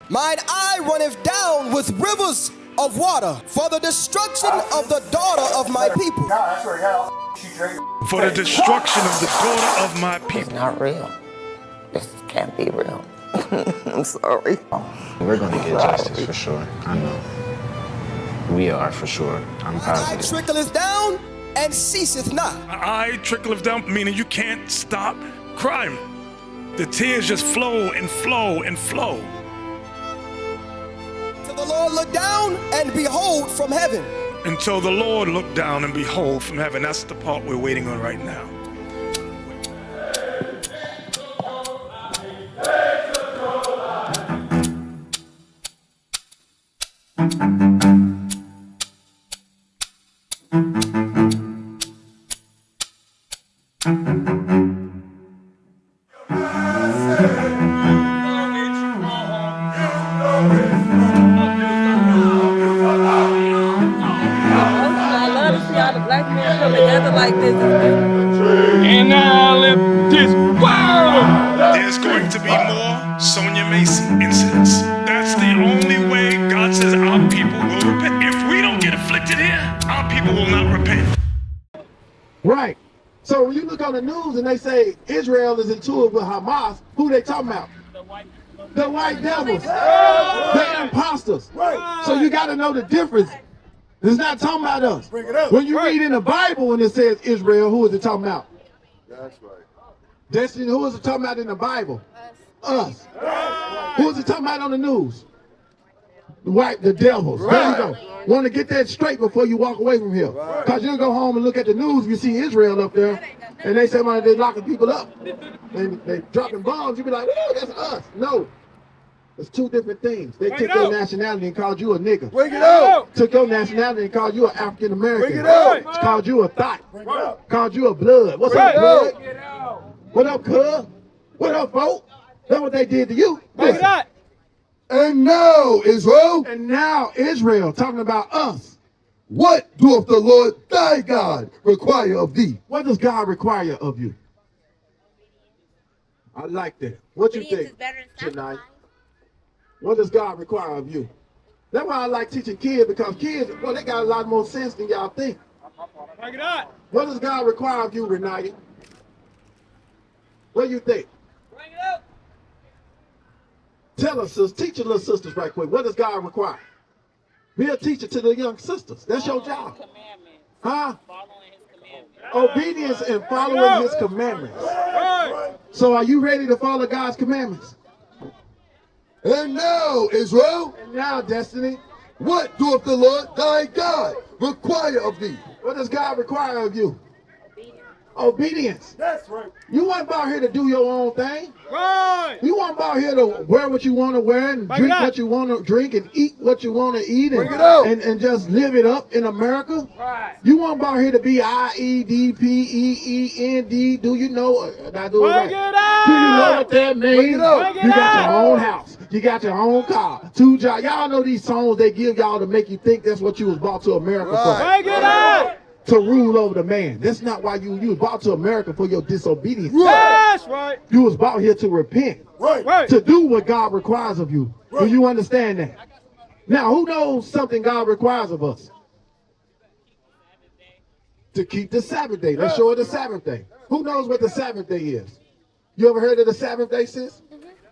Mine eye runneth down with rivers of water for the destruction of the daughter of my people. For the destruction of the daughter of my people. It's not real. This can't be real. I'm sorry. We're going to get justice for sure. I know. We are for sure. I'm positive. Eye trickleth down and ceaseth not. Eye trickleth down, meaning you can't stop crime. The tears just flow and flow and flow. Till the Lord look down and behold from heaven. Until the Lord look down and behold from heaven. That's the part we're waiting on right now. And now let this world. There's going to be more Sonia Macy incidents. That's the only way God says our people will repent. If we don't get afflicted here, our people will not repent. Right. So when you look on the news and they say Israel is in tour with Hamas, who they talking about? The white devils. The imposters. So you got to know the difference. It's not talking about us. When you read in the Bible and it says Israel, who is it talking about? That's right. Destiny, who is it talking about in the Bible? Us. Who is it talking about on the news? The devils. There you go. Want to get that straight before you walk away from here. Because you'll go home and look at the news, you see Israel up there, and they say, well, they're locking people up. And they dropping bombs, you be like, oh, that's us. No. It's two different things. They took your nationality and called you a nigger. Bring it out. Took your nationality and called you an African American. Bring it out. Called you a thought. Called you a blood. What's up, blood? What up, cuz? What up, folk? That's what they did to you. Bring it out. And now, Israel, And now Israel talking about us. what doth the Lord thy God require of thee? What does God require of you? I like that. What you think tonight? What does God require of you? That's why I like teaching kids, because kids, well, they got a lot more sense than y'all think. Bring it out. What does God require of you, Renati? What do you think? Bring it out. Tell us, sis, teach your little sisters right quick. What does God require? Be a teacher to the young sisters. That's your job. Huh? Obedience and following his commandments. So are you ready to follow God's commandments? And now, Israel, And now, Destiny, what doth the Lord thy God require of thee? what does God require of you? Obedience. That's right. You weren't about here to do your own thing. Right. You weren't about here to wear what you want to wear and Bring drink it out. what you want to drink and eat what you want to eat Bring it out. and just live it up in America. Right. You weren't about here to be IEDPEEND. Do you know? Did I do it Bring right? it out. Do you know what that means? Bring it out. Bring it You got out. your own house. You got your own car. 2 jobs. Y'all know these songs they give y'all to make you think that's what you was brought to America for. Bring it out. To rule over the man. That's not why you was brought to America for your disobedience. That's right. You was brought here to repent. Right. To do what God requires of you. Do you understand that? Now, who knows something God requires of us? To keep the Sabbath day. Let's show her the Sabbath day. Who knows what the Sabbath day is? You ever heard of the Sabbath day, sis?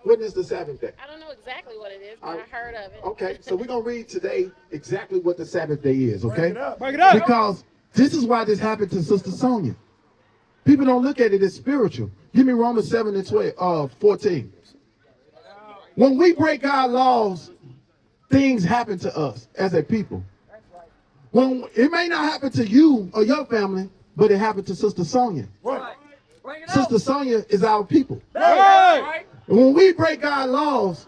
What is the Sabbath day? I don't know exactly what it is, but I heard of it. Okay, so we're going to read today exactly what the Sabbath day is, okay? Bring it out. Because this is why this happened to Sister Sonia. People don't look at it as spiritual. Give me Romans 7 and 14. When we break God's laws, things happen to us as a people. When it may not happen to you or your family, but it happened to Sister Sonia. Sister Sonia is our people. Right. And when we break God's laws,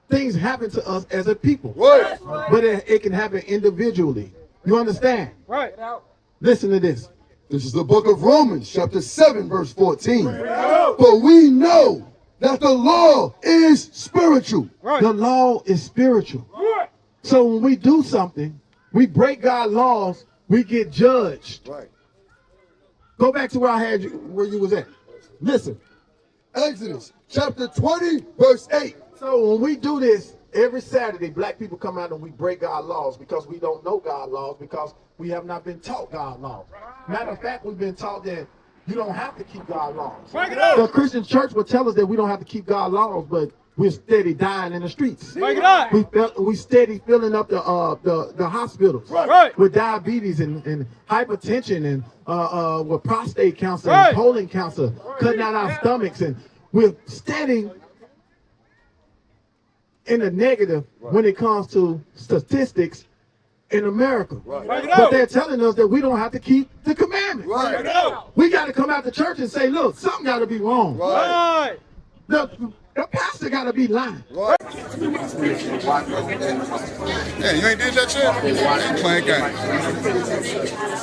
things happen to us as a people. Right. But it can happen individually. You understand? Right. Listen to this. This is the book of Romans, chapter 7, verse 14. For we know that the law is spiritual. Right. The law is spiritual. Right. So when we do something, we break God's laws, we get judged. Right. Go back to where I had you, where you was at. Listen. Exodus, chapter 20, verse 8. So when we do this, Every Saturday, black people come out and we break God's laws because we don't know God's laws, because we have not been taught God's laws. Matter of fact, we've been taught that you don't have to keep God's laws. The Christian church will tell us that we don't have to keep God's laws, but we're steady dying in the streets. We steady filling up the hospitals with diabetes and hypertension and with prostate cancer and colon cancer, cutting out our stomachs, and we're steady in the negative when it comes to statistics in America. But they're telling us that we don't have to keep the commandments. We got to come out to church and say, look, something got to be wrong. The pastor got to be lying. Yeah, you ain't did that shit? You ain't playing games.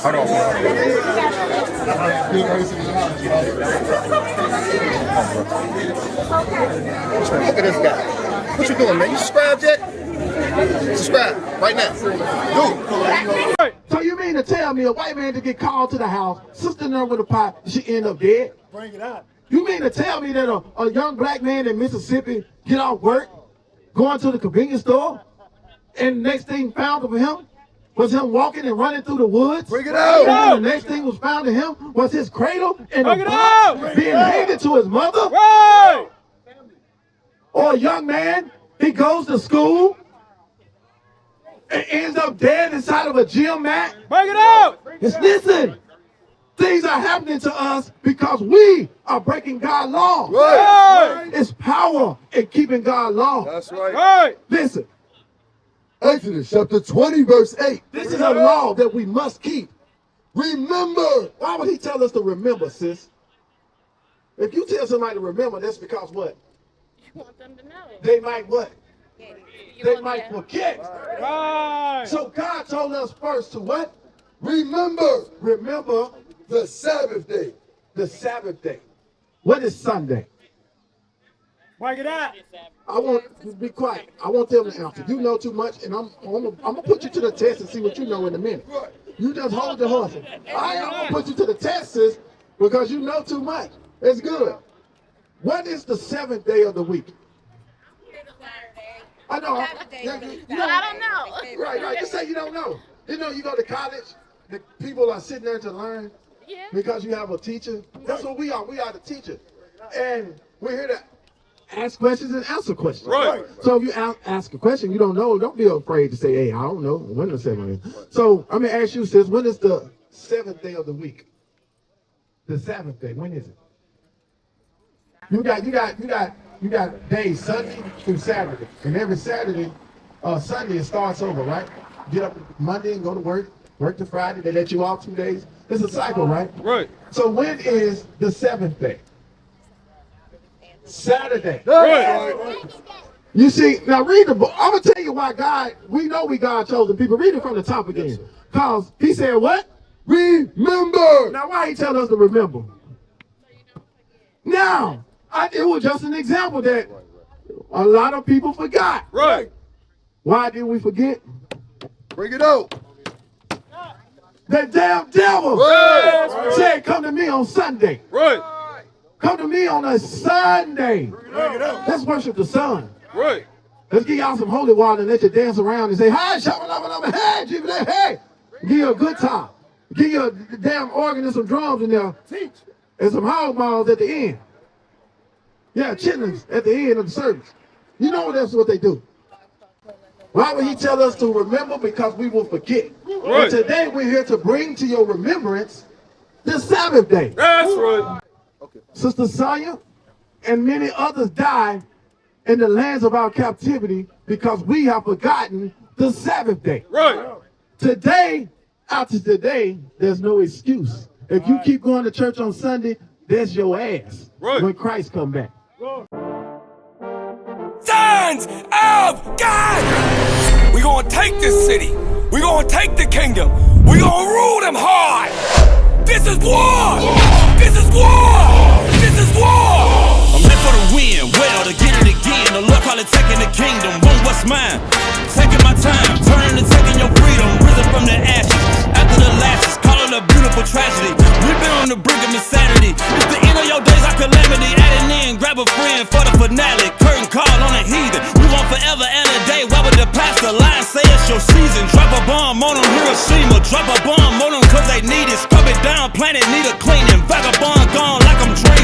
Hold on. Look at this guy. What you doing, man? You subscribed yet? Subscribe right now. Do it. So you mean to tell me a white man to get called to the house, sister in there with a pot, she end up dead? Bring it out. You mean to tell me that a young black man in Mississippi get off work, going to the convenience store, and the next thing found of him was him walking and running through the woods? Bring it out. And the next thing was found of him was his cradle and the box being handed to his mother? Or a young man, he goes to school and ends up dead inside of a gym mat? Bring it out. Listen. Things are happening to us because we are breaking God's law. It's power in keeping God's law. That's right. Listen, Exodus chapter 20, verse 8. this is a law that we must keep. Remember. Why would he tell us to remember, sis? If you tell somebody to remember, that's because what? You want them to know it. They might what? You They want might them- forget. So God told us first to what? Remember Remember the Sabbath day. the Sabbath day. What is Sunday? Bring it out. I want you to be quiet. I want them to answer. You know too much, and I'm gonna put you to the test and see what you know in a minute. You just hold your horse. I'm gonna put you to the test, sis, because you know too much. It's good. What is the seventh day of the week? I know. I don't know. Right. You say you don't know. You know, you go to college, the people are sitting there to learn Yeah. because you have a teacher. That's what we are. We are the teacher. And we're here to ask questions and answer questions. So if you ask a question you don't know, don't be afraid to say, hey, I don't know. When is the seventh day? So I'm going to ask you, sis, when is the seventh day of the week? The Sabbath day. When is it? You got days, Sunday through Saturday. And every Saturday, Sunday, it starts over, right? Get up Monday and go to work to Friday. They let you off 2 days. It's a cycle, right? Right. So when is the seventh day? Saturday. You see, now read the book. I'm going to tell you why we know we God chosen people. Read it from the top again. Because he said what? Remember. Now why he tell us to remember? Now, it was just an example that a lot of people forgot. Right. Why did we forget? Bring it out. The damn devil said, come to me on Sunday. Right. Come to me on a Sunday. Let's worship the sun. Right. Let's give y'all some holy water and let you dance around and say, hi, shabba, hey, jibbity, hey. Give you a good time. Give you a damn organ and some drums in there. And some hog balls at the end. Yeah, chitlins at the end of the service. You know that's what they do. Why would he tell us to remember? Because we will forget. Right. And today we're here to bring to your remembrance the Sabbath day. That's right. Sister Sonia and many others died in the lands of our captivity because we have forgotten the Sabbath day. Right. Today, after today, there's no excuse. If you keep going to church on Sunday, that's your ass when Christ come back. Sons of God! We gonna take this city. We gonna take the kingdom. We gonna rule them hard. This is war! This is war! This is war! I'm in for the win, well, to get it again. The Lord call it taking the kingdom. Want what's mine? Taking my time, turning and taking your freedom. Risen from the ashes, after the lashes, call it a beautiful tragedy. We've been on the brink of insanity. It's the end of your days, our calamity. Adding in, grab a friend for the finale. Curtain call on a heathen. We want forever and a Why would the pastor lie and say it's your season? Drop a bomb on them, Hiroshima. Drop a bomb on them cause they need it. Scrub it down, planet need a cleaning. Vagabond gone like I'm draining.